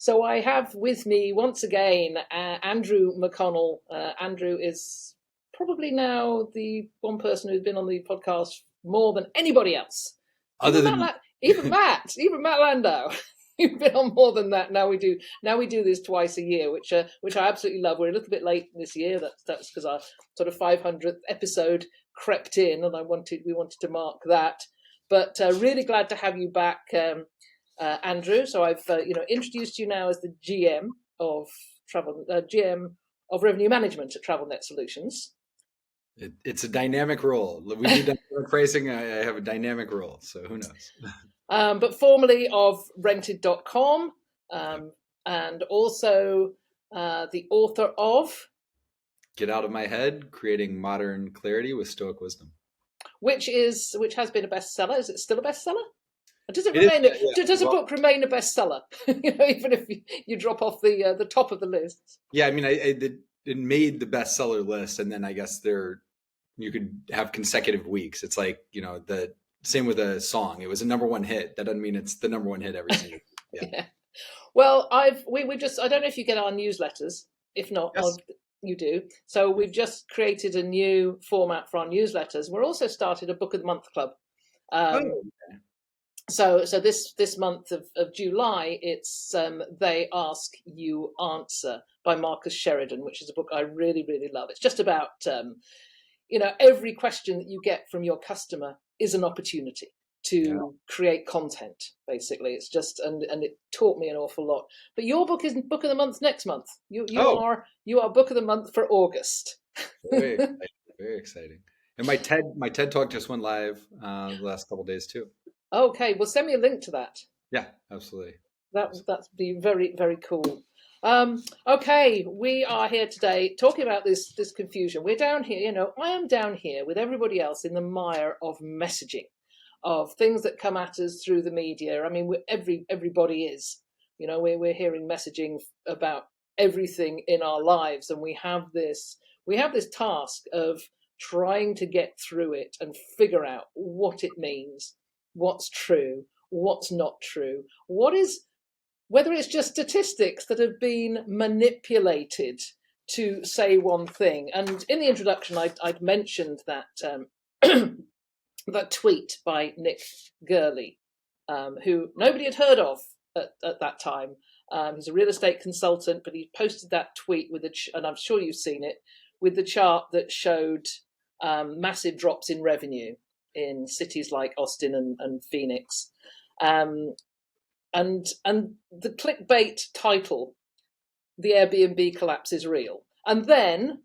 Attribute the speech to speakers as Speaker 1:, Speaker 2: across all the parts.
Speaker 1: So I have with me once again Andrew McConnell. Andrew is probably now the one person who's been on the podcast more than anybody else.
Speaker 2: Other than
Speaker 1: Even Matt Landau. You've been on more than that. Now we do this twice a year, which I absolutely love. We're a little bit late this year. That's because our sort of 500th episode crept in, and we wanted to mark that. But really glad to have you back, Andrew. So I've introduced you now as the GM of Revenue Management at TravelNet Solutions.
Speaker 2: it's a dynamic role. We do dynamic pricing. I have a dynamic role, so who knows?
Speaker 1: But formerly of rented.com, and also the author of
Speaker 2: Get Out of My Head, Creating Modern Clarity with Stoic Wisdom.
Speaker 1: Which has been a bestseller. Is it still a bestseller? Does a book remain a bestseller? Even if you drop off the top of the list.
Speaker 2: Yeah, I mean, it made the bestseller list, and then I guess you could have consecutive weeks. It's like the same with a song. It was a number one hit. That doesn't mean it's the number one hit every single. Yeah.
Speaker 1: Well, I don't know if you get our newsletters. If not,
Speaker 2: yes.
Speaker 1: You do. So we've just created a new format for our newsletters. We're also started a Book of the Month club.
Speaker 2: Okay.
Speaker 1: So this month of July, it's They Ask, You Answer by Marcus Sheridan, which is a book I really, really love. It's just about, every question that you get from your customer is an opportunity to create content, basically. It's just, and it taught me an awful lot. But your book isn't Book of the Month next month. You are Book of the Month for August.
Speaker 2: Very exciting. Very exciting. And my TED Talk just went live the last couple of days too.
Speaker 1: Okay, well, send me a link to that.
Speaker 2: Yeah, absolutely.
Speaker 1: That'd be very, very cool. Okay, we are here today talking about this confusion. We're down here, I am down here with everybody else in the mire of messaging, of things that come at us through the media. I mean, everybody is, we're hearing messaging about everything in our lives, and we have this task of trying to get through it and figure out what it means, what's true, what's not true, whether it's just statistics that have been manipulated to say one thing. And in the introduction, I'd mentioned that that tweet by Nick Gerli, who nobody had heard of at that time. He's a real estate consultant, but he posted that tweet and I'm sure you've seen it, with the chart that showed massive drops in revenue in cities like Austin and Phoenix. And the clickbait title, "The Airbnb Collapse is Real." And then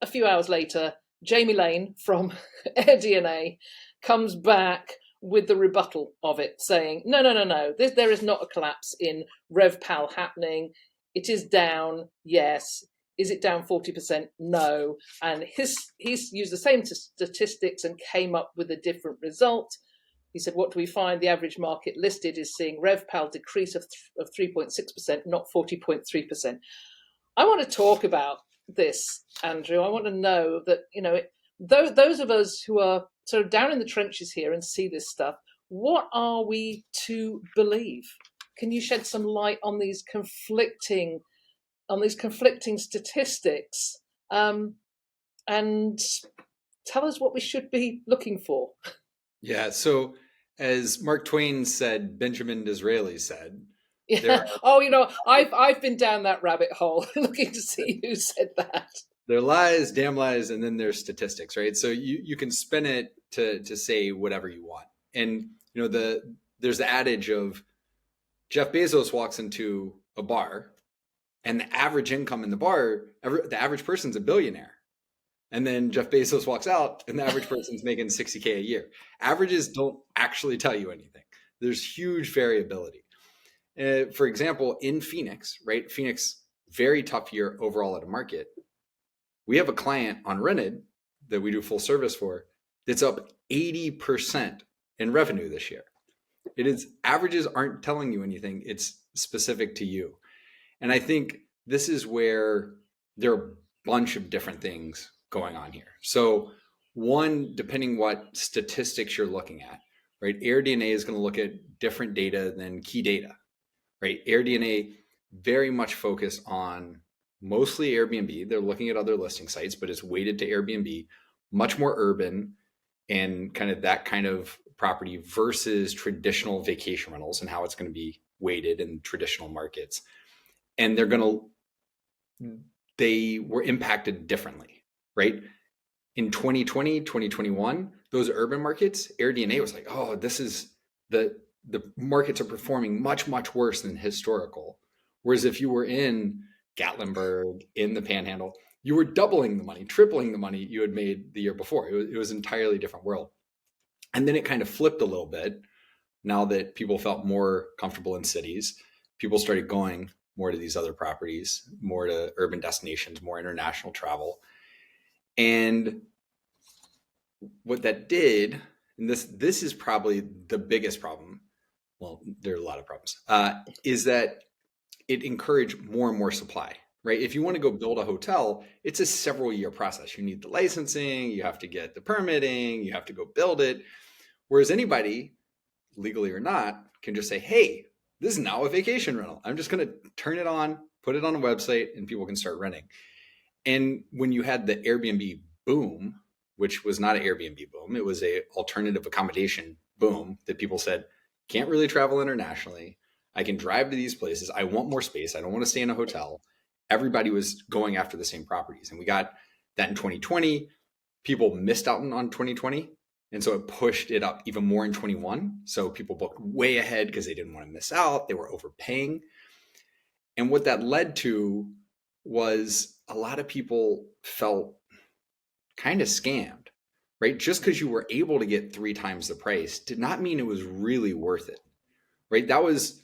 Speaker 1: a few hours later, Jamie Lane from AirDNA comes back with the rebuttal of it, saying, no, there is not a collapse in RevPAL happening. It is down, yes. Is it down 40%? No. And he's used the same statistics and came up with a different result. He said, what do we find? The average market listed is seeing RevPAL decrease of 3.6%, not 40.3%. I want to talk about this, Andrew. I want to know that, those of us who are sort of down in the trenches here and see this stuff, what are we to believe? Can you shed some light on these conflicting statistics, and tell us what we should be looking for?
Speaker 2: Yeah. So as Mark Twain said, Benjamin Disraeli said.
Speaker 1: Yeah. I've been down that rabbit hole looking to see who said that.
Speaker 2: There are lies, damn lies, and then there's statistics, right? So you can spin it to say whatever you want. And there's the adage of Jeff Bezos walks into a bar, and the average income in the bar, the average person's a billionaire. And then Jeff Bezos walks out, and the average person's making $60K a year. Averages don't actually tell you anything. There's huge variability. For example, in Phoenix, right? Phoenix, very tough year overall at a market. We have a client on Rented that we do full service for that's up 80% in revenue this year. Averages aren't telling you anything. It's specific to you. And I think this is where there are a bunch of different things going on here. So one, depending what statistics you're looking at, right? AirDNA is going to look at different data than key data, right? AirDNA, very much focused on mostly Airbnb. They're looking at other listing sites, but it's weighted to Airbnb, much more urban and kind of that kind of property versus traditional vacation rentals and how it's going to be weighted in traditional markets. And they were impacted differently, right? In 2020, 2021, those urban markets, AirDNA was like, oh, this is the markets are performing much, much worse than historical. Whereas if you were in Gatlinburg, in the Panhandle, you were doubling the money, tripling the money you had made the year before. It was an entirely different world. And then it kind of flipped a little bit. Now that people felt more comfortable in cities, people started going more to these other properties, more to urban destinations, more international travel. And what that did, and this is probably the biggest problem, well, there are a lot of problems, is that it encouraged more and more supply, right? If you want to go build a hotel, it's a several year process. You need the licensing, you have to get the permitting, you have to go build it. Whereas anybody, legally or not, can just say, hey, this is now a vacation rental. I'm just going to turn it on, put it on a website, and people can start renting. And when you had the Airbnb boom, which was not an Airbnb boom, it was a alternative accommodation boom that people said, can't really travel internationally. I can drive to these places. I want more space. I don't want to stay in a hotel. Everybody was going after the same properties. And we got that in 2020. People missed out on 2020. And so it pushed it up even more in 21. So people booked way ahead because they didn't want to miss out. They were overpaying. And what that led to was a lot of people felt kind of scammed, right? Just because you were able to get 3 times the price did not mean it was really worth it, right? That was,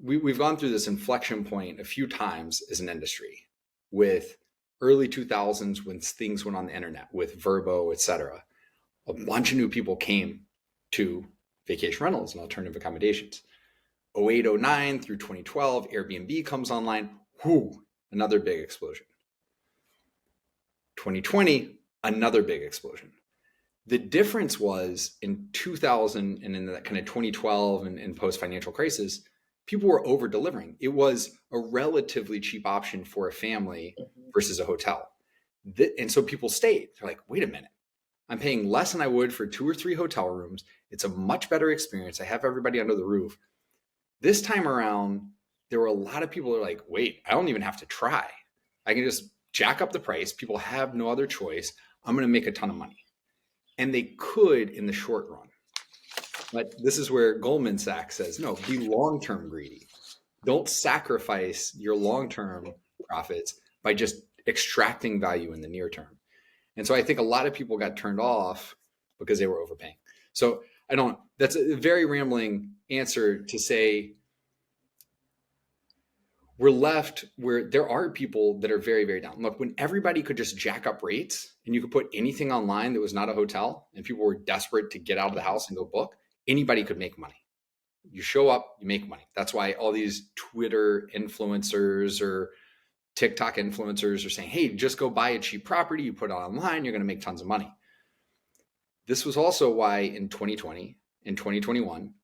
Speaker 2: we've gone through this inflection point a few times as an industry with early 2000s when things went on the internet with Vrbo, et cetera. A bunch of new people came to vacation rentals and alternative accommodations. 08, 09 through 2012, Airbnb comes online. Whoo, another big explosion. 2020, another big explosion. The difference was in 2000 and in that kind of 2012 and post-financial crisis, people were over delivering. It was a relatively cheap option for a family versus a hotel. And so people stayed. They're like, wait a minute. I'm paying less than I would for 2 or 3 hotel rooms. It's a much better experience. I have everybody under the roof. This time around, there were a lot of people who are like, wait, I don't even have to try. I can just jack up the price. People have no other choice. I'm going to make a ton of money. And they could in the short run. But this is where Goldman Sachs says, no, be long-term greedy. Don't sacrifice your long-term profits by just extracting value in the near term. And so I think a lot of people got turned off because they were overpaying. So that's a very rambling answer to say we're left where there are people that are very, very down. Look, when everybody could just jack up rates and you could put anything online that was not a hotel and people were desperate to get out of the house and go book, anybody could make money. You show up, you make money. That's why all these Twitter influencers or TikTok influencers are saying, hey, just go buy a cheap property, you put it online, you're going to make tons of money. This was also why in 2020 and 2021,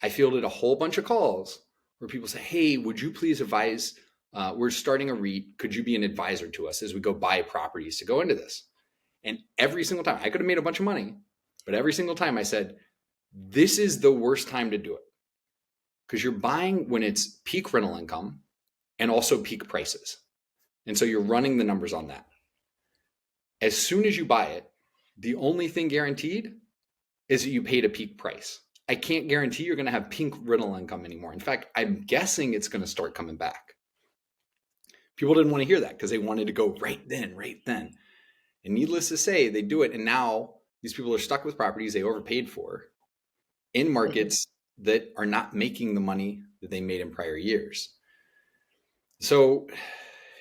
Speaker 2: I fielded a whole bunch of calls where people say, hey, would you please advise, we're starting a REIT, could you be an advisor to us as we go buy properties to go into this? And every single time, I could have made a bunch of money, but every single time I said, this is the worst time to do it. Because you're buying when it's peak rental income and also peak prices. And so you're running the numbers on that. As soon as you buy it, the only thing guaranteed is that you paid a peak price. I can't guarantee you're going to have peak rental income anymore. In fact, I'm guessing it's going to start coming back. People didn't want to hear that because they wanted to go right then. And needless to say, they do it. And now these people are stuck with properties they overpaid for in markets that are not making the money that they made in prior years. So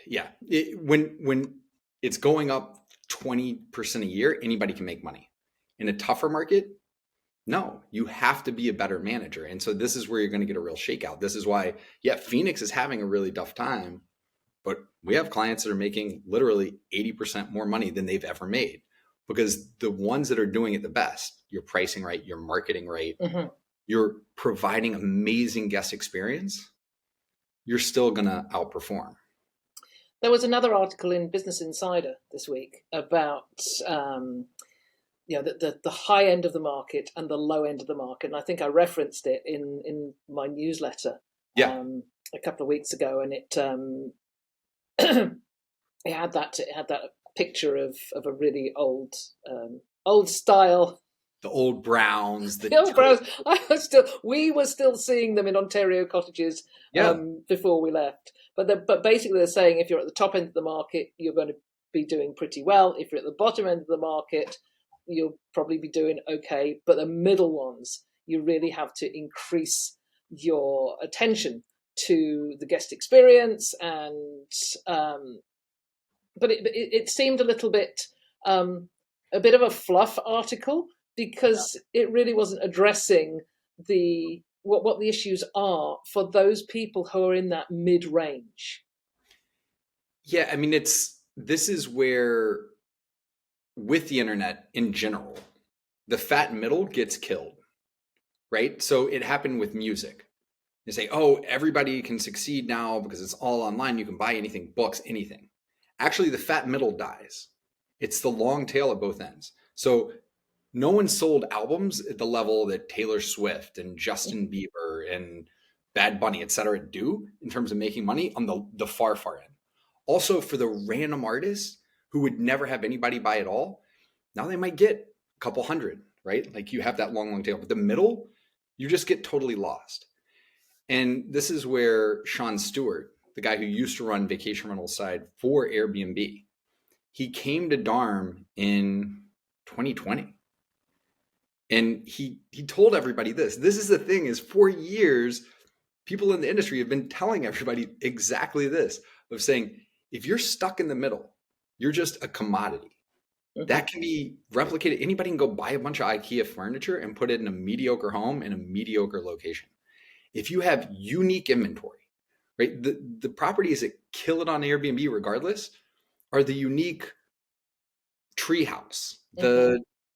Speaker 2: yeah, when it's going up 20% a year, anybody can make money. In a tougher market, no, you have to be a better manager. And so this is where you're going to get a real shakeout. This is why, Phoenix is having a really tough time, but we have clients that are making literally 80% more money than they've ever made because the ones that are doing it the best, you're pricing right, you're marketing right, you're providing amazing guest experience. you're still going to outperform.
Speaker 1: There was another article in Business Insider this week about the high end of the market and the low end of the market, and I think I referenced it in my newsletter a couple of weeks ago, and it it had that picture of a really old style.
Speaker 2: The old Browns.
Speaker 1: The old Browns. We were still seeing them in Ontario cottages before we left. But basically, they're saying if you're at the top end of the market, you're going to be doing pretty well. If you're at the bottom end of the market, you'll probably be doing okay. But the middle ones, you really have to increase your attention to the guest experience. And but it seemed a little bit a bit of a fluff article, because it really wasn't addressing what the issues are for those people who are in that mid-range.
Speaker 2: Yeah, I mean, this is where, with the internet in general, the fat middle gets killed, right? So it happened with music. They say, oh, everybody can succeed now because it's all online. You can buy anything, books, anything. Actually, the fat middle dies. It's the long tail at both ends. So no one sold albums at the level that Taylor Swift and Justin Bieber and Bad Bunny, et cetera, do in terms of making money on the far, far end. Also, for the random artists who would never have anybody buy at all, now they might get a couple hundred, right? Like you have that long, long tail. But the middle, you just get totally lost. And this is where Sean Stewart, the guy who used to run vacation rental side for Airbnb, he came to Darm in 2020. And he told everybody this. This is the thing, is for years, people in the industry have been telling everybody exactly this, of saying, if you're stuck in the middle, you're just a commodity. That can be replicated. Anybody can go buy a bunch of IKEA furniture and put it in a mediocre home in a mediocre location. If you have unique inventory, right? The properties that kill it on Airbnb regardless are the unique treehouse,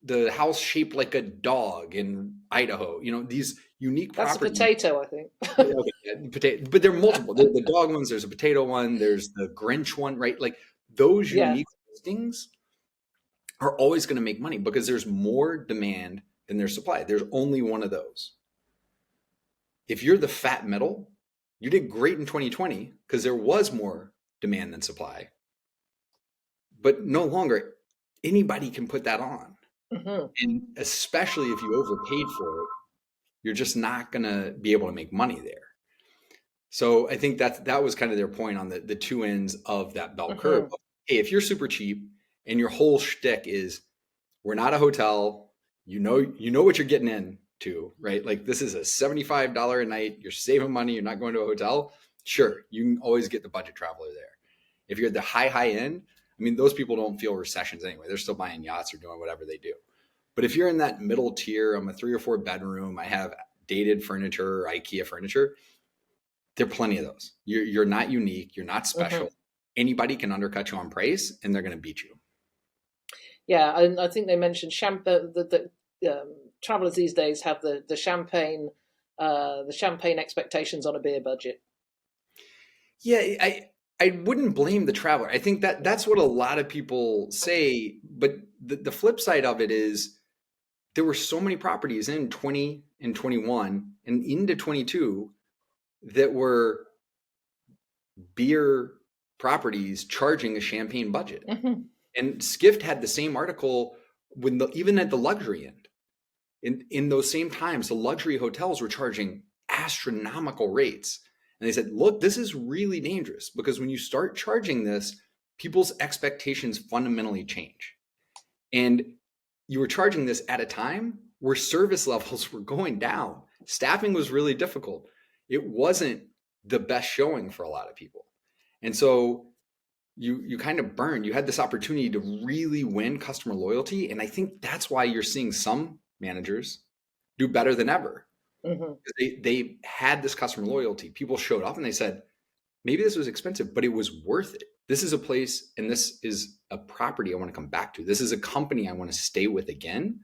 Speaker 2: the house shaped like a dog in Idaho, these unique properties.
Speaker 1: That's a potato, I think.
Speaker 2: Okay, potato, but there are multiple. The dog ones, there's a potato one, there's the Grinch one, right? Like those unique listings are always going to make money because there's more demand than there's supply. There's only one of those. If you're the fat middle, you did great in 2020 because there was more demand than supply. But no longer anybody can put that on. And especially if you overpaid for it, you're just not going to be able to make money there. So I think that was kind of their point on the two ends of that bell curve. Hey, if you're super cheap and your whole shtick is, we're not a hotel, you know what you're getting into, right? Like this is a $75 a night, you're saving money, you're not going to a hotel. Sure, you can always get the budget traveler there. If you're at the high end, I mean, those people don't feel recessions anyway. They're still buying yachts or doing whatever they do. But if you're in that middle tier, I'm a 3 or 4 bedroom, I have dated furniture, IKEA furniture, there are plenty of those. You're not unique. You're not special. Anybody can undercut you on price and they're going to beat you.
Speaker 1: Yeah, and I think they mentioned the travelers these days have the champagne expectations on a beer budget.
Speaker 2: Yeah, I wouldn't blame the traveler. I think that's what a lot of people say. But the flip side of it is there were so many properties in 20 and 21 and into 22 that were beer properties charging a champagne budget. And Skift had the same article even at the luxury end. In those same times, the luxury hotels were charging astronomical rates. And they said, look, this is really dangerous because when you start charging this, people's expectations fundamentally change. And you were charging this at a time where service levels were going down. Staffing was really difficult. It wasn't the best showing for a lot of people. And so you kind of burned. You had this opportunity to really win customer loyalty. And I think that's why you're seeing some managers do better than ever. They had this customer loyalty. People showed up and they said, maybe this was expensive, but it was worth it. This is a place and this is a property I want to come back to. This is a company I want to stay with again.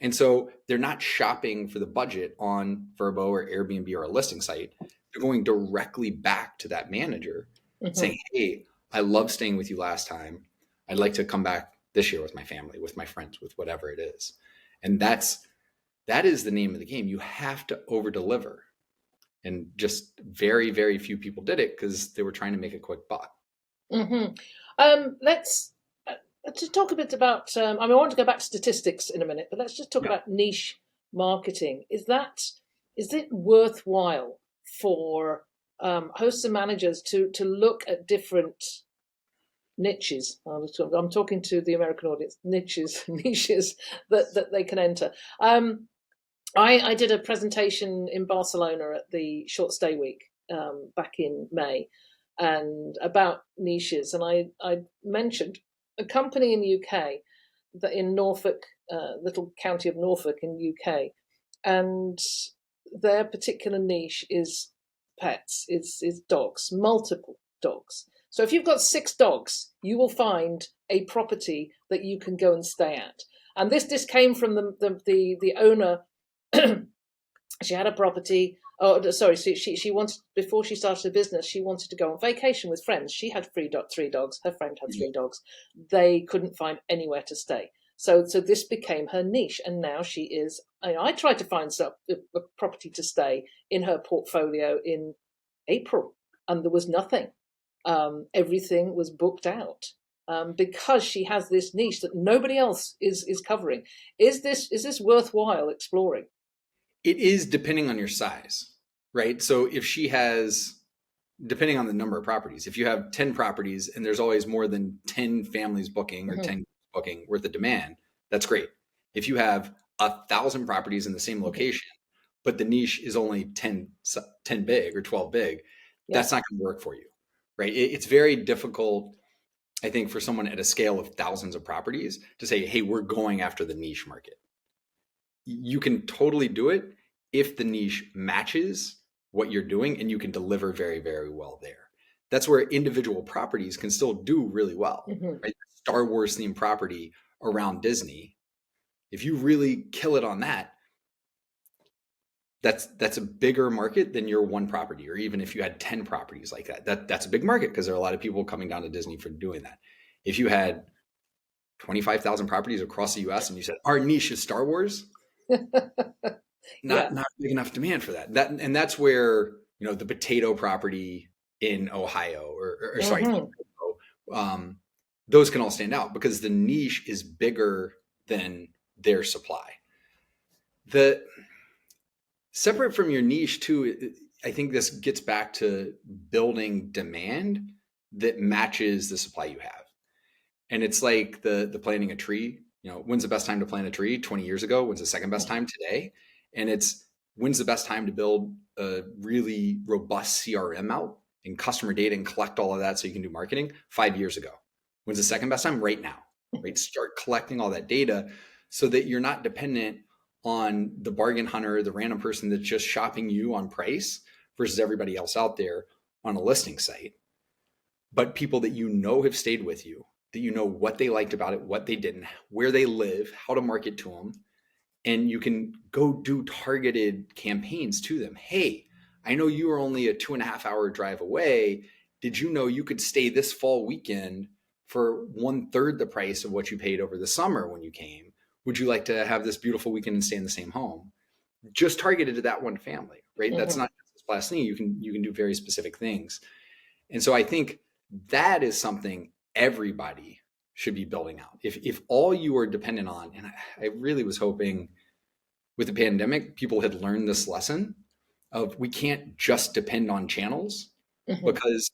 Speaker 2: And so they're not shopping for the budget on Vrbo or Airbnb or a listing site. They're going directly back to that manager
Speaker 1: Mm-hmm.
Speaker 2: saying, hey, I love staying with you last time. I'd like to come back this year with my family, with my friends, with whatever it is. And that is the name of the game. You have to over deliver. And just very, very few people did it because they were trying to make a quick buck.
Speaker 1: Mm-hmm. Let's just talk a bit about. I want to go back to statistics in a minute, but let's just talk about niche marketing. Is it worthwhile for hosts and managers to look at different niches? I'm talking to the American audience. Niches that they can enter. I did a presentation in Barcelona at the Short Stay Week back in May, and about niches, and I mentioned a company in the UK that in Norfolk, little county of Norfolk in the UK, and their particular niche is pets, is dogs, multiple dogs. So if you've got 6 dogs, you will find a property that you can go and stay at. And this came from the owner. She had a property. Oh, sorry. So she wanted, before she started a business, she wanted to go on vacation with friends. She had 3 dogs. Her friend had 3 dogs. They couldn't find anywhere to stay. So this became her niche, and now she is. I tried to find a property to stay in her portfolio in April, and there was nothing. Everything was booked out. Because she has this niche that nobody else is covering. Is this worthwhile exploring?
Speaker 2: It is, depending on your size, right? So if she has, depending on the number of properties, if you have 10 properties and there's always more than 10 families booking or 10 booking worth of demand, that's great. If you have 1,000 properties in the same location, but the niche is only 10 big or 12 big, that's not going to work for you, right? It's very difficult, I think, for someone at a scale of thousands of properties to say, hey, we're going after the niche market. You can totally do it if the niche matches what you're doing and you can deliver very, very well there. That's where individual properties can still do really well, right? Star Wars themed property around Disney. If you really kill it on that, that's a bigger market than your one property. Or even if you had 10 properties like that's a big market because there are a lot of people coming down to Disney for doing that. If you had 25,000 properties across the US and you said, our niche is Star Wars, not big enough demand for that. And that's where, the potato property in Ohio or those can all stand out because the niche is bigger than their supply. The separate from your niche too, I think this gets back to building demand that matches the supply you have. And it's like the planting a tree. When's the best time to plant a tree? 20 years ago. When's the second best time today? And it's when's the best time to build a really robust CRM out and customer data and collect all of that so you can do marketing? 5 years ago. When's the second best time? Right now, right? Start collecting all that data so that you're not dependent on the bargain hunter, the random person that's just shopping you on price versus everybody else out there on a listing site. But people that have stayed with you, that you know what they liked about it, what they didn't, where they live, how to market to them. And you can go do targeted campaigns to them. Hey, I know you are only a 2.5-hour drive away. Did you know you could stay this fall weekend for 1/3 the price of what you paid over the summer when you came? Would you like to have this beautiful weekend and stay in the same home? Just targeted to that one family, right? That's not just a splash thing. You can do very specific things. And so I think that is something everybody should be building out. If all you are dependent on, and I really was hoping with the pandemic, people had learned this lesson of we can't just depend on channels because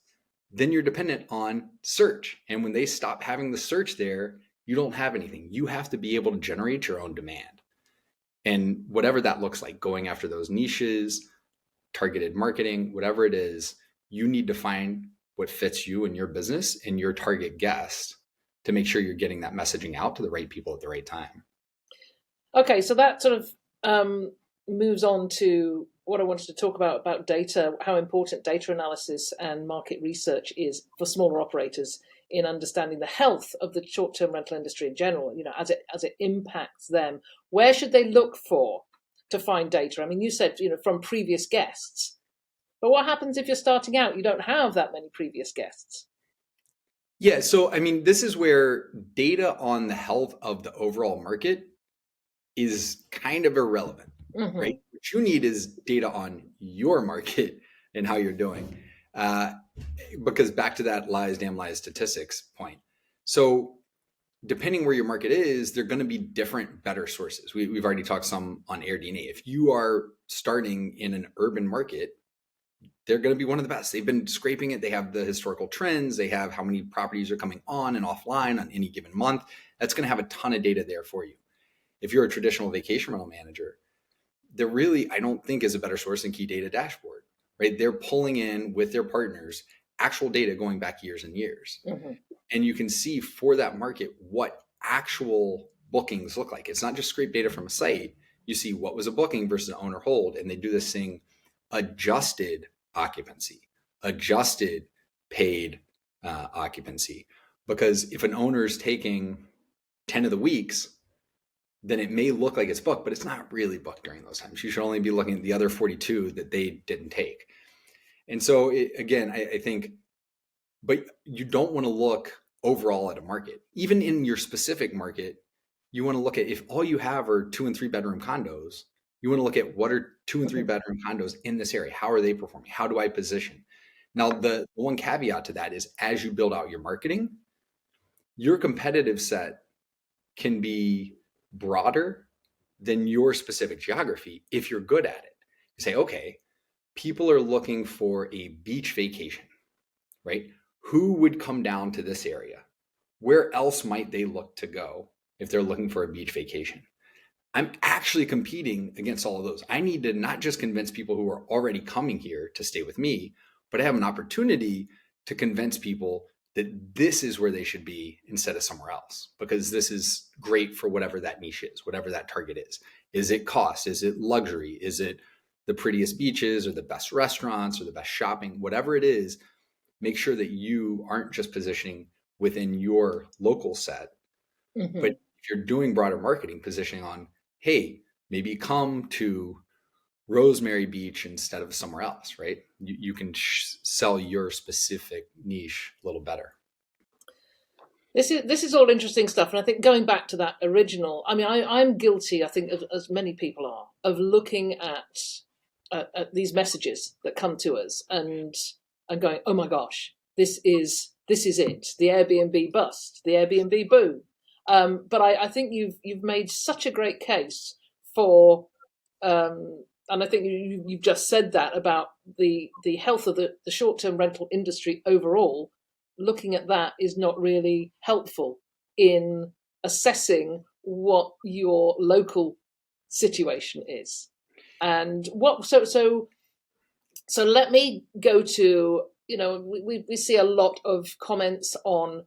Speaker 2: then you're dependent on search. And when they stop having the search there, you don't have anything. You have to be able to generate your own demand. And whatever that looks like, going after those niches, targeted marketing, whatever it is, you need to find what fits you and your business and your target guest to make sure you're getting that messaging out to the right people at the right time.
Speaker 1: Okay, so that sort of moves on to what I wanted to talk about data, how important data analysis and market research is for smaller operators in understanding the health of the short-term rental industry in general, as it impacts them. Where should they look for to find data? I mean, you said, from previous guests, But what happens if you're starting out? You don't have that many previous guests.
Speaker 2: Yeah, so I mean, this is where data on the health of the overall market is kind of irrelevant, right? What you need is data on your market and how you're doing. Because back to that lies, damn lies statistics point. So depending where your market is, they're going to be different, better sources. We've already talked some on AirDNA. If you are starting in an urban market, they're going to be one of the best. They've been scraping it. They have the historical trends. They have how many properties are coming on and offline on any given month. That's going to have a ton of data there for you. If you're a traditional vacation rental manager, there really, I don't think, is a better source than Key Data Dashboard, right? They're pulling in with their partners actual data going back years and years. And you can see for that market what actual bookings look like. It's not just scrape data from a site. You see what was a booking versus an owner hold. And they do this thing, adjusted occupancy, adjusted paid occupancy. Because if an owner is taking 10 of the weeks, then it may look like it's booked, but it's not really booked during those times. You should only be looking at the other 42 that they didn't take. And so again, I think, but you don't want to look overall at a market. Even in your specific market, you want to look at, if all you have are 2 and 3 bedroom condos, you want to look at what are 2 and 3 bedroom condos in this area? How are they performing? How do I position? Now, the one caveat to that is, as you build out your marketing, your competitive set can be broader than your specific geography if you're good at it. You say, okay, people are looking for a beach vacation, right? Who would come down to this area? Where else might they look to go if they're looking for a beach vacation? I'm actually competing against all of those. I need to not just convince people who are already coming here to stay with me, but I have an opportunity to convince people that this is where they should be instead of somewhere else, because this is great for whatever that niche is, whatever that target is. Is it cost? Is it luxury? Is it the prettiest beaches or the best restaurants or the best shopping? Whatever it is, make sure that you aren't just positioning within your local set, but if you're doing broader marketing, positioning on, hey, maybe come to Rosemary Beach instead of somewhere else, right? You can sell your specific niche a little better.
Speaker 1: This is all interesting stuff, and I think going back to that original, I mean, I'm guilty, I think, as many people are, of looking at these messages that come to us and going, oh my gosh, this is it, the Airbnb bust, the Airbnb boom. But I think you've made such a great case for. And I think you've just said that about the health of the short-term rental industry overall. Looking at that is not really helpful in assessing what your local situation is. And what so let me go to, we see a lot of comments on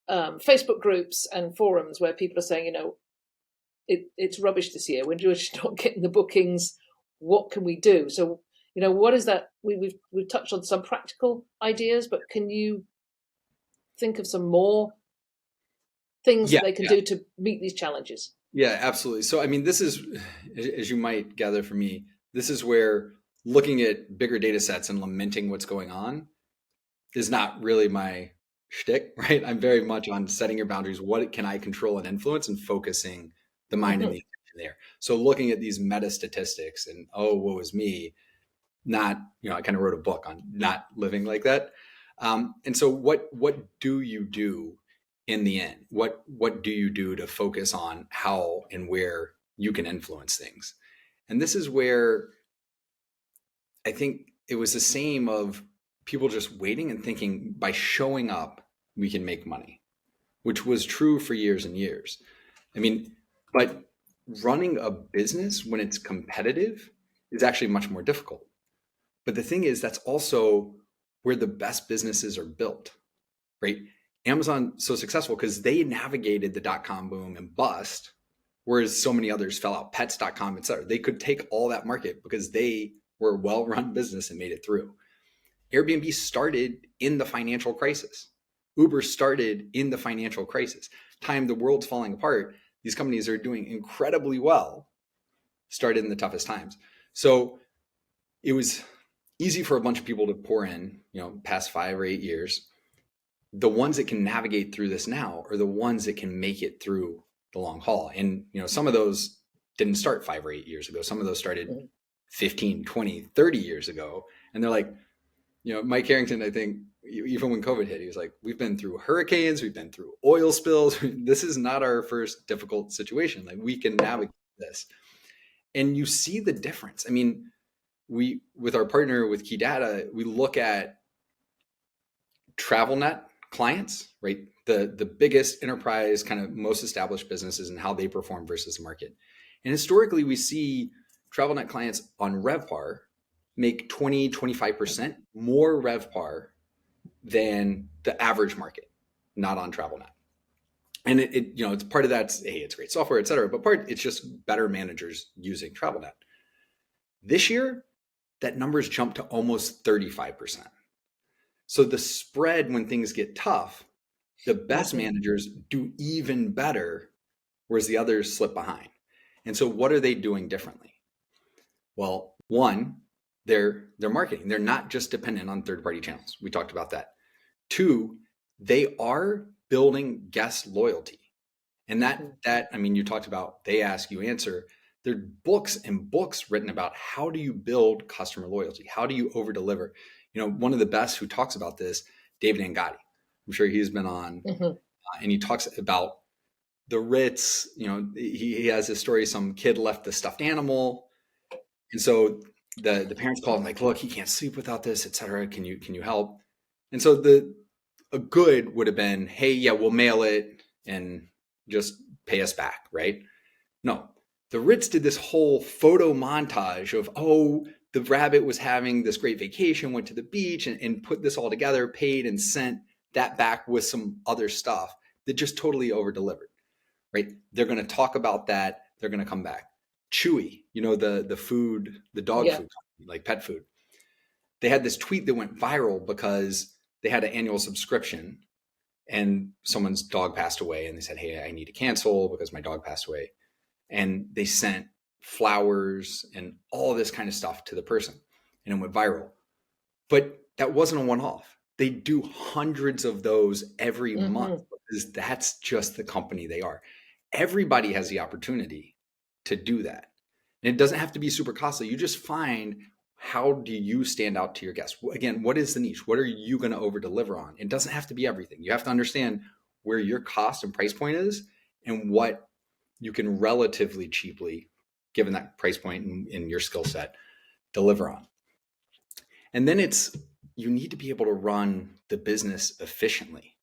Speaker 1: Facebook groups and forums where people are saying, it's rubbish this year. We're just not getting the bookings. What can we do? So, what is that? We've touched on some practical ideas, but can you think of some more things that they can do to meet these challenges?
Speaker 2: Yeah, absolutely. So, I mean, this is, as you might gather from me, this is where looking at bigger data sets and lamenting what's going on is not really my shtick, right? I'm very much on setting your boundaries. What can I control and influence, and focusing the mind and the attention there. So looking at these meta statistics and, oh, woe is me, not, I kind of wrote a book on not living like that. And so what do you do in the end? What do you do to focus on how and where you can influence things? And this is where I think it was the same of people just waiting and thinking by showing up, we can make money, which was true for years and years. I mean, but running a business when it's competitive is actually much more difficult. But the thing is, that's also where the best businesses are built, right? Amazon's so successful because they navigated the .com boom and bust, whereas so many others fell out, pets.com, et cetera. They could take all that market because they were a well-run business and made it through. Airbnb started in the financial crisis. Uber started in the financial crisis. Time the world's falling apart, these companies are doing incredibly well, started in the toughest times. So it was easy for a bunch of people to pour in, past 5 or 8 years. The ones that can navigate through this now are the ones that can make it through the long haul. And, some of those didn't start 5 or 8 years ago. Some of those started 15, 20, 30 years ago. And they're like, Mike Harrington, I think, even when COVID hit, he was like, we've been through hurricanes, we've been through oil spills. This is not our first difficult situation. Like, we can navigate this. And you see the difference. I mean, with our partner with Key Data, we look at TravelNet clients, right? The biggest enterprise, kind of most established businesses, and how they perform versus the market. And historically, we see TravelNet clients on RevPAR make 20, 25% more RevPAR than the average market, not on TravelNet. And it's part of that's, hey, it's great software, et cetera, but it's just better managers using TravelNet. This year, that number's jumped to almost 35%. So the spread when things get tough, the best managers do even better, whereas the others slip behind. And so what are they doing differently? Well, one, they're marketing. They're not just dependent on third-party channels. We talked about that. Two, they are building guest loyalty. And that I mean, you talked about they ask, you answer. There are books and books written about how do you build customer loyalty? How do you over-deliver? One of the best who talks about this, David Angotti. I'm sure he's been on, and he talks about the Ritz. He has this story, some kid left the stuffed animal. And so the parents call him like, look, he can't sleep without this, et cetera. Can you help? And so a good would have been, hey, yeah, we'll mail it and just pay us back, right? No, the Ritz did this whole photo montage of, the rabbit was having this great vacation, went to the beach and put this all together, paid and sent that back with some other stuff that just totally over-delivered, right? They're going to talk about that. They're going to come back. Chewy, the food, the dog food company, like pet food. They had this tweet that went viral because they had an annual subscription and someone's dog passed away and they said, hey, I need to cancel because my dog passed away. And they sent flowers and all this kind of stuff to the person and it went viral. But that wasn't a one-off. They do hundreds of those every month because that's just the company they are. Everybody has the opportunity to do that. And it doesn't have to be super costly. You just find, how do you stand out to your guests? Again, what is the niche? What are you going to over deliver on? It doesn't have to be everything. You have to understand where your cost and price point is and what you can relatively cheaply, given that price point and in your skill set, deliver on. And then you need to be able to run the business efficiently,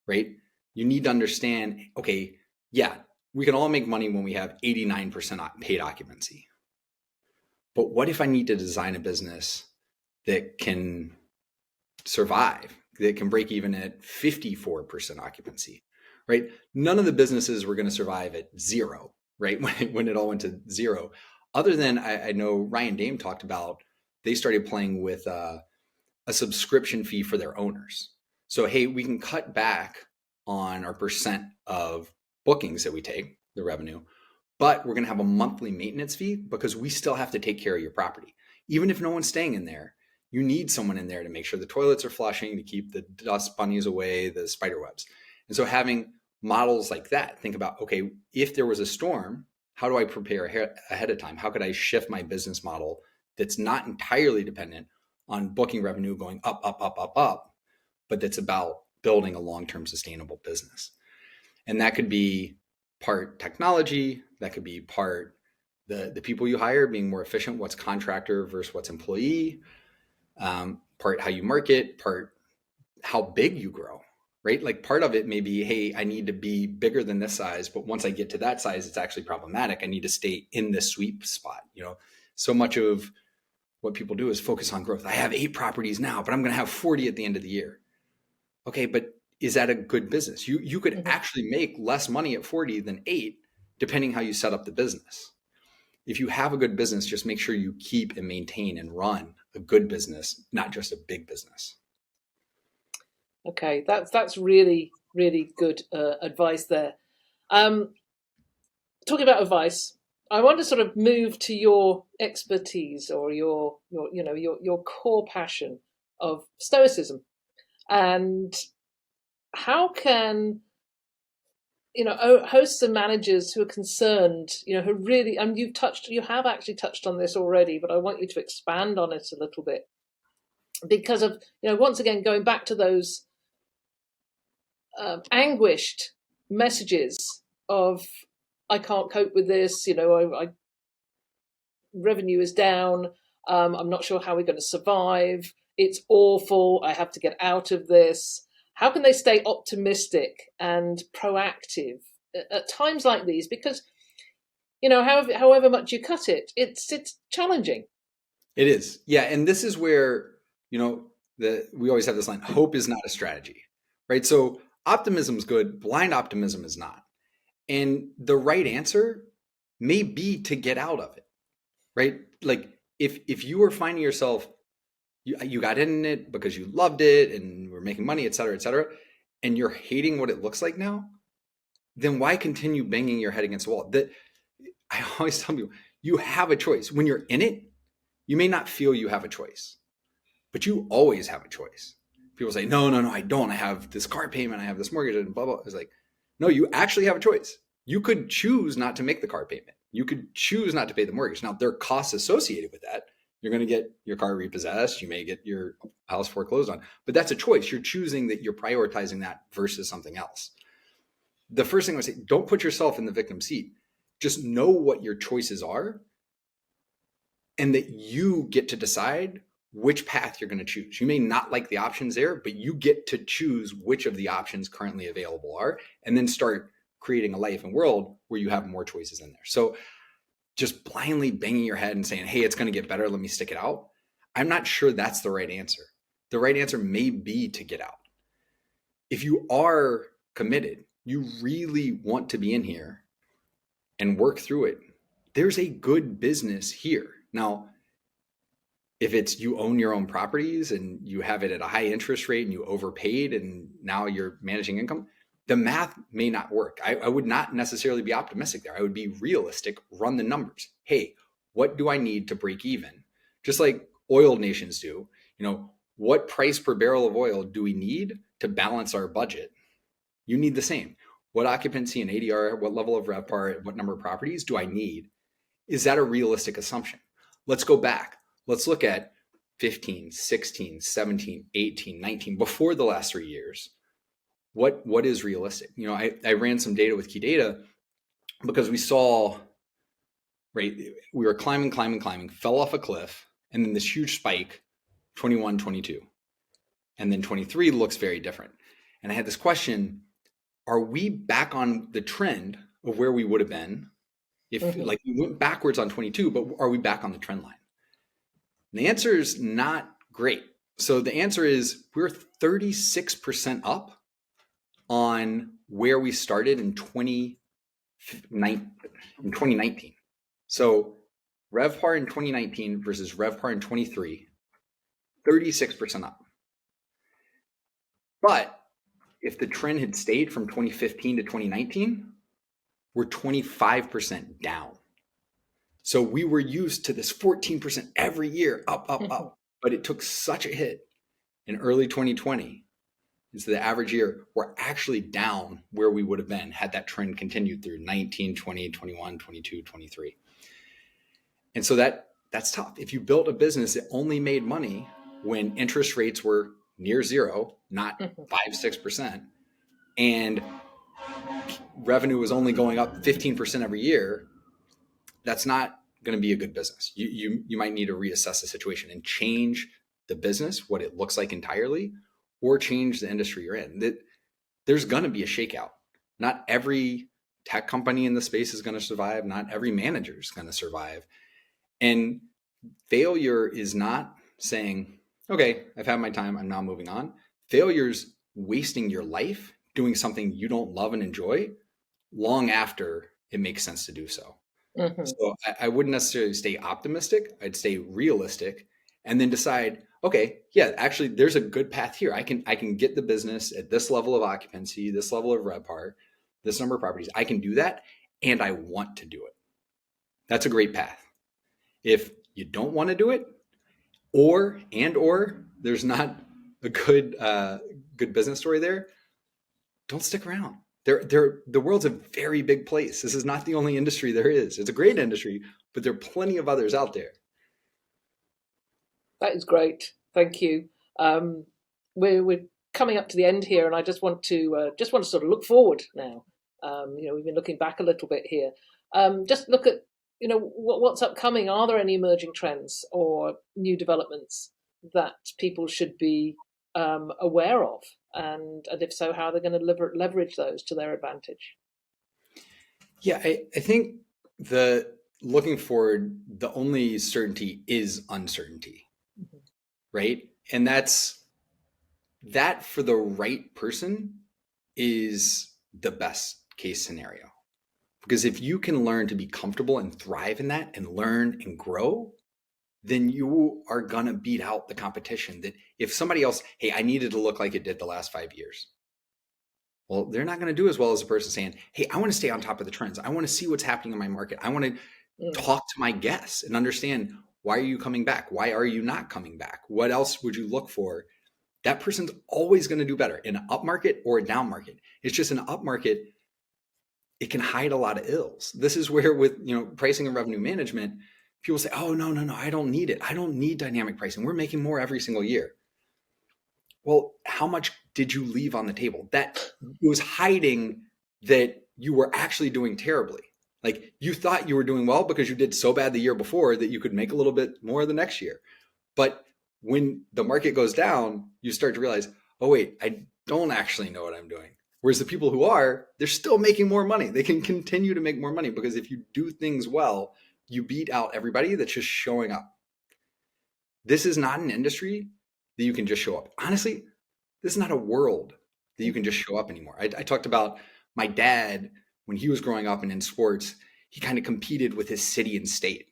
Speaker 2: right? You need to understand, okay, yeah, we can all make money when we have 89% paid occupancy. But what if I need to design a business that can survive, that can break even at 54% occupancy, right? None of the businesses were going to survive at zero, right? When it all went to zero. Other than I know Ryan Dame talked about, they started playing with a subscription fee for their owners. So, hey, we can cut back on our percent of bookings that we take, the revenue, but we're going to have a monthly maintenance fee because we still have to take care of your property. Even if no one's staying in there, you need someone in there to make sure the toilets are flushing, to keep the dust bunnies away, the spider webs. And so having models like that, think about, okay, if there was a storm, how do I prepare ahead of time? How could I shift my business model that's not entirely dependent on booking revenue going up, but that's about building a long-term sustainable business? And that could be part technology, that could be part the people you hire being more efficient, what's contractor versus what's employee, part how you market, part how big you grow, right? Like part of it may be, hey, I need to be bigger than this size, but once I get to that size, it's actually problematic. I need to stay in this sweet spot. So much of what people do is focus on growth. I have 8 properties now, but I'm going to have 40 at the end of the year. Okay, but is that a good business? You could actually make less money at 40 than 8, depending how you set up the business. If you have a good business, just make sure you keep and maintain and run a good business, not just a big business.
Speaker 1: Okay, that's really, really good advice there. Talking about advice, I want to sort of move to your expertise or your core passion of Stoicism, and how can hosts and managers who are concerned, who really, and you have actually touched on this already, but I want you to expand on it a little bit because of, once again, going back to those anguished messages of, I can't cope with this, revenue is down, I'm not sure how we're going to survive, it's awful, I have to get out of this. How can they stay optimistic and proactive at times like these? Because, however much you cut it, it's challenging.
Speaker 2: It is. Yeah. And this is where, we always have this line, hope is not a strategy, right? So optimism is good. Blind optimism is not. And the right answer may be to get out of it, right? Like if you were finding yourself, you got in it because you loved it and were making money, et cetera, and you're hating what it looks like now, then why continue banging your head against the wall? That I always tell people, you have a choice. When you're in it, you may not feel you have a choice, but you always have a choice. People say, no, I don't. I have this car payment, I have this mortgage, and blah, blah. It's like, no, you actually have a choice. You could choose not to make the car payment. You could choose not to pay the mortgage. Now, there are costs associated with that. You're going to get your car repossessed. You may get your house foreclosed on, but that's a choice. You're choosing that, you're prioritizing that versus something else. The first thing I would say, don't put yourself in the victim seat. Just know what your choices are and that you get to decide which path you're going to choose. You may not like the options there, but you get to choose which of the options currently available are, and then start creating a life and world where you have more choices in there. So just blindly banging your head and saying, hey, it's going to get better, let me stick it out, I'm not sure that's the right answer. The right answer may be to get out. If you are committed, you really want to be in here and work through it, there's a good business here. Now, if it's you own your own properties and you have it at a high interest rate and you overpaid and now you're managing income, the math may not work. I would not necessarily be optimistic there. I would be realistic, run the numbers. Hey, what do I need to break even? Just like oil nations do, what price per barrel of oil do we need to balance our budget? You need the same. What occupancy and ADR, what level of RevPAR, what number of properties do I need? Is that a realistic assumption? Let's go back. Let's look at 15, 16, 17, 18, 19, before the last 3 years. What is realistic? I ran some data with Key Data because we saw, right, we were climbing, fell off a cliff, and then this huge spike, 21, 22. And then 23 looks very different. And I had this question, are we back on the trend of where we would have been if like we went backwards on 22, but are we back on the trend line? And the answer is not great. So the answer is we're 36% up on where we started in 2019. So RevPAR in 2019 versus RevPAR in 23, 36% up. But if the trend had stayed from 2015 to 2019, we're 25% down. So we were used to this 14% every year, up, but it took such a hit in early 2020. And so the average year, we're actually down where we would have been had that trend continued through 19, 20, 21, 22, 23. And so that's tough. If you built a business that only made money when interest rates were near zero, not 5-6%, and revenue was only going up 15% every year, that's not going to be a good business. You might need to reassess the situation and change the business, what it looks like entirely, or change the industry you're in. There's going to be a shakeout. Not every tech company in the space is going to survive. Not every manager is going to survive. And failure is not saying, okay, I've had my time, I'm now moving on. Failure's wasting your life doing something you don't love and enjoy long after it makes sense to do so. So I wouldn't necessarily stay optimistic. I'd stay realistic and then decide, okay, yeah, actually there's a good path here. I can get the business at this level of occupancy, this level of RevPAR, this number of properties. I can do that and I want to do it. That's a great path. If you don't want to do it, or there's not a good business story there, don't stick around. The world's a very big place. This is not the only industry there is. It's a great industry, but there are plenty of others out there.
Speaker 1: That is great. Thank you. We're coming up to the end here, and I just want to sort of look forward now. We've been looking back a little bit here. Just look at what's upcoming. Are there any emerging trends or new developments that people should be aware of? And if so, how are they going to leverage those to their advantage?
Speaker 2: Yeah, I think looking forward, the only certainty is uncertainty, mm-hmm. right? And that for the right person is the best case scenario. Because if you can learn to be comfortable and thrive in that and learn and grow, then you are going to beat out the competition. That if somebody else, hey, I needed to look like it did the last 5 years. Well, they're not going to do as well as a person saying, hey, I want to stay on top of the trends. I want to see what's happening in my market. I want to talk to my guests and understand, why are you coming back? Why are you not coming back? What else would you look for? That person's always going to do better in an up market or a down market. It's just an up market, it can hide a lot of ills. This is where with pricing and revenue management, people say, oh, no, I don't need it. I don't need dynamic pricing. We're making more every single year. Well, how much did you leave on the table? That was hiding that you were actually doing terribly. Like, you thought you were doing well because you did so bad the year before that you could make a little bit more the next year. But when the market goes down, you start to realize, oh, wait, I don't actually know what I'm doing. Whereas the people who are, they're still making more money. They can continue to make more money because if you do things well, you beat out everybody that's just showing up. This is not an industry that you can just show up. Honestly, this is not a world that you can just show up anymore. I talked about my dad when he was growing up and in sports, he kind of competed with his city and state.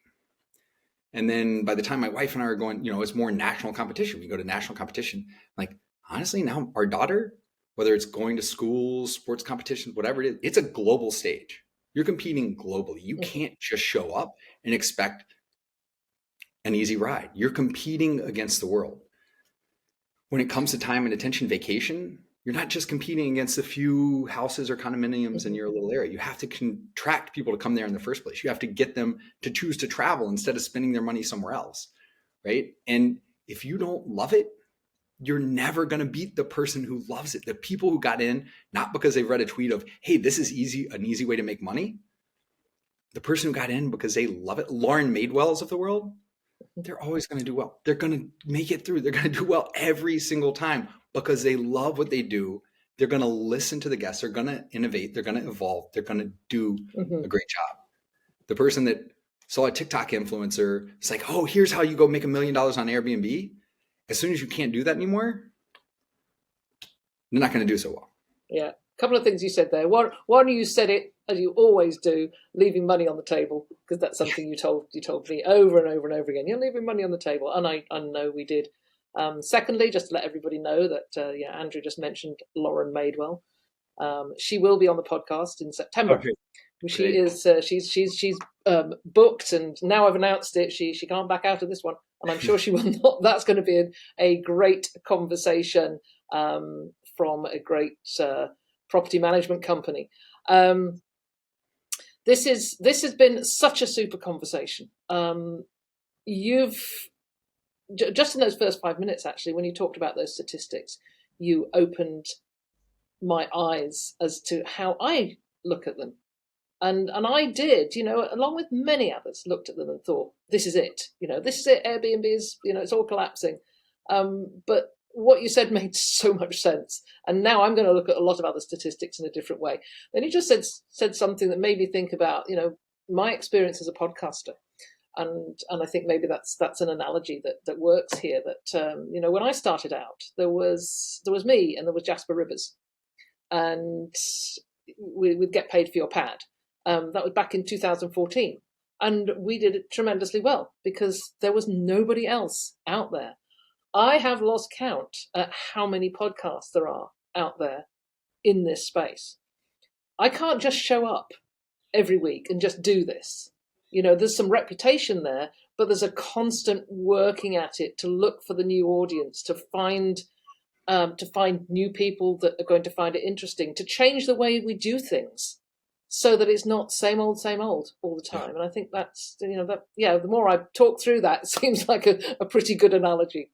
Speaker 2: And then by the time my wife and I are going, it's more national competition. We go to national competition. Like, honestly, now our daughter, whether it's going to schools, sports competitions, whatever it is, it's a global stage. You're competing globally. You can't just show up and expect an easy ride. You're competing against the world. When it comes to time and attention vacation, you're not just competing against a few houses or condominiums in your little area. You have to attract people to come there in the first place. You have to get them to choose to travel instead of spending their money somewhere else, right? And if you don't love it, you're never going to beat the person who loves it. The people who got in, not because they've read a tweet of, hey, this is an easy way to make money. The person who got in because they love it, Lauren Madewells of the world, they're always going to do well. They're going to make it through. They're going to do well every single time because they love what they do. They're going to listen to the guests. They're going to innovate. They're going to evolve. They're going to do a great job. The person that saw a TikTok influencer, it's like, oh, here's how you go make $1 million on Airbnb. As soon as you can't do that anymore, you're not going to do so well.
Speaker 1: Yeah. A couple of things you said there. One, you said it as you always do, leaving money on the table, because that's something you told me over and over and over again. You're leaving money on the table, and I know we did. Secondly, just to let everybody know that Andrew just mentioned Lauren Madewell. She will be on the podcast in September. Okay. She is. She's booked, and now I've announced it. She can't back out of this one, and I'm sure she will not. That's going to be a great conversation from a great property management company. This has been such a super conversation. You've just in those first 5 minutes, actually, when you talked about those statistics, you opened my eyes as to how I look at them. And I did, along with many others, looked at them and thought, this is it. This is it. Airbnb is, it's all collapsing. But what you said made so much sense. And now I'm going to look at a lot of other statistics in a different way. Then you just said something that made me think about, my experience as a podcaster. And I think maybe that's an analogy that works here. That when I started out, there was me and there was Jasper Rivers, and we'd get paid for your pad. That was back in 2014, and we did it tremendously well because there was nobody else out there. I have lost count at how many podcasts there are out there in this space. I can't just show up every week and just do this. There's some reputation there, but there's a constant working at it to look for the new audience, to find new people that are going to find it interesting, to change the way we do things so that it's not same old all the time. And I think that's, the more I talk through that, it seems like a pretty good analogy.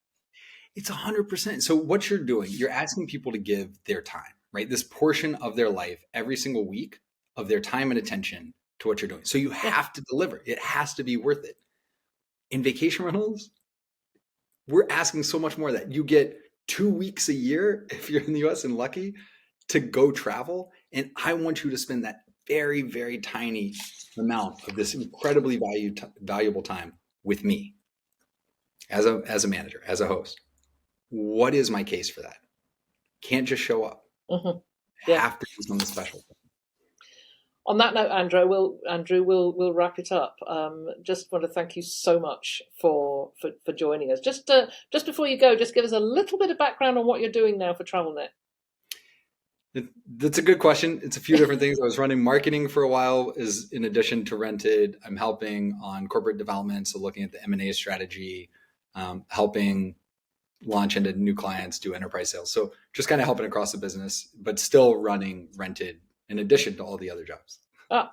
Speaker 2: It's 100%. So what you're doing, you're asking people to give their time, right? This portion of their life every single week of their time and attention to what you're doing. So you have to deliver. It has to be worth it. In vacation rentals, we're asking so much more that you get 2 weeks a year, if you're in the US and lucky, to go travel. And I want you to spend that very, very tiny amount of this incredibly valuable time with me as a manager, as a host. What is my case for that? Can't just show up. Have to do something special.
Speaker 1: On that note, Andrew, we'll wrap it up. Just want to thank you so much for joining us. Just before you go, just give us a little bit of background on what you're doing now for TravelNet.
Speaker 2: That's a good question. It's a few different things. I was running marketing for a while, is in addition to Rented. I'm helping on corporate development, so looking at the M&A strategy, helping launch into new clients, do enterprise sales. So just kind of helping across the business, but still running Rented in addition to all the other jobs.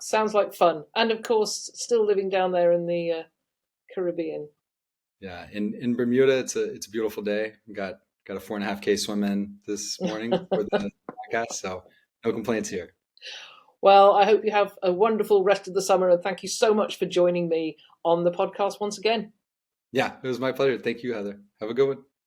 Speaker 1: Sounds like fun. And of course, still living down there in the Caribbean.
Speaker 2: Yeah, in Bermuda, it's a beautiful day. Got a 4.5K swim in this morning for the podcast, so no complaints here.
Speaker 1: Well, I hope you have a wonderful rest of the summer, and thank you so much for joining me on the podcast once again.
Speaker 2: Yeah, it was my pleasure. Thank you, Heather. Have a good one.